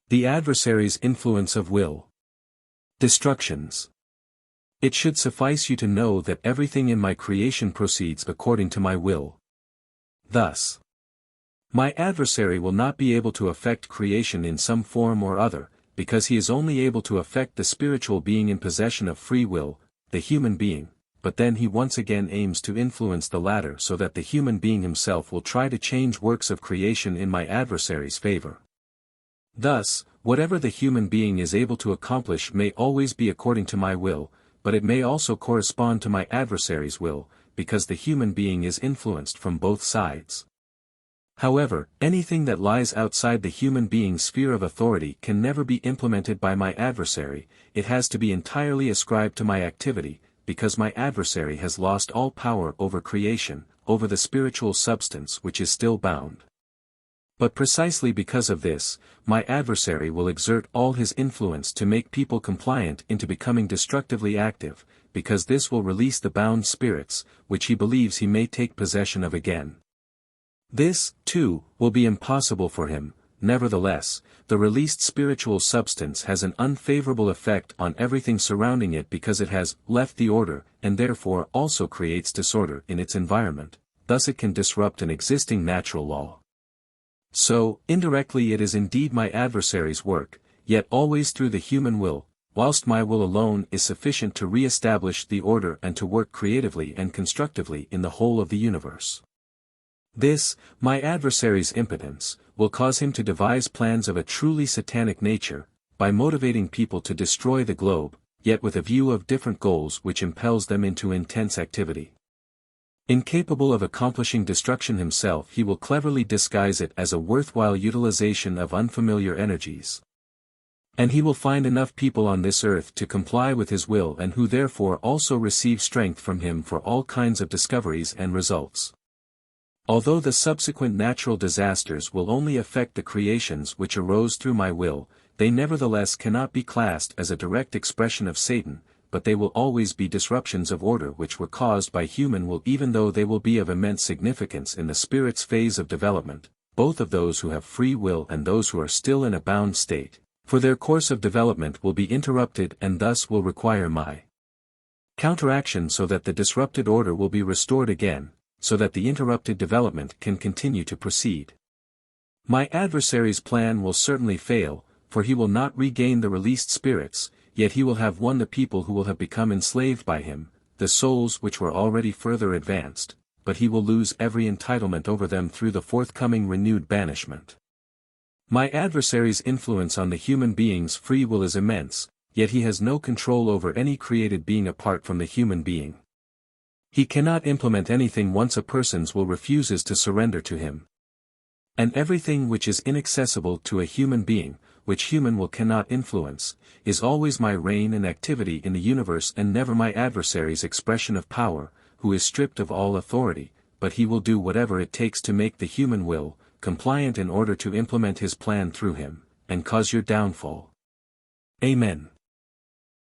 The adversary's influence of will. Destructions. It should suffice you to know that everything in my creation proceeds according to my will. Thus, my adversary will not be able to affect creation in some form or other, because he is only able to affect the spiritual being in possession of free will, the human being, but then he once again aims to influence the latter so that the human being himself will try to change works of creation in my adversary's favor. Thus, whatever the human being is able to accomplish may always be according to my will, but it may also correspond to my adversary's will, because the human being is influenced from both sides. However, anything that lies outside the human being's sphere of authority can never be implemented by my adversary, it has to be entirely ascribed to my activity, because my adversary has lost all power over creation, over the spiritual substance which is still bound. But precisely because of this, my adversary will exert all his influence to make people compliant into becoming destructively active, because this will release the bound spirits, which he believes he may take possession of again. This, too, will be impossible for him. Nevertheless, the released spiritual substance has an unfavourable effect on everything surrounding it because it has left the order, and therefore also creates disorder in its environment, thus it can disrupt an existing natural law. So, indirectly it is indeed my adversary's work, yet always through the human will, whilst my will alone is sufficient to re-establish the order and to work creatively and constructively in the whole of the universe. This, my adversary's impotence, will cause him to devise plans of a truly satanic nature, by motivating people to destroy the globe, yet with a view of different goals which impels them into intense activity. Incapable of accomplishing destruction himself, he will cleverly disguise it as a worthwhile utilization of unfamiliar energies. And he will find enough people on this earth to comply with his will and who therefore also receive strength from him for all kinds of discoveries and results. Although the subsequent natural disasters will only affect the creations which arose through my will, they nevertheless cannot be classed as a direct expression of Satan, but they will always be disruptions of order which were caused by human will, even though they will be of immense significance in the spirit's phase of development, both of those who have free will and those who are still in a bound state, for their course of development will be interrupted and thus will require my counteraction so that the disrupted order will be restored again, so that the interrupted development can continue to proceed. My adversary's plan will certainly fail, for he will not regain the released spirits, yet he will have won the people who will have become enslaved by him, the souls which were already further advanced, but he will lose every entitlement over them through the forthcoming renewed banishment. My adversary's influence on the human being's free will is immense, yet he has no control over any created being apart from the human being. He cannot implement anything once a person's will refuses to surrender to him. And everything which is inaccessible to a human being, which human will cannot influence, is always my reign and activity in the universe and never my adversary's expression of power, who is stripped of all authority, but he will do whatever it takes to make the human will compliant in order to implement his plan through him, and cause your downfall. Amen.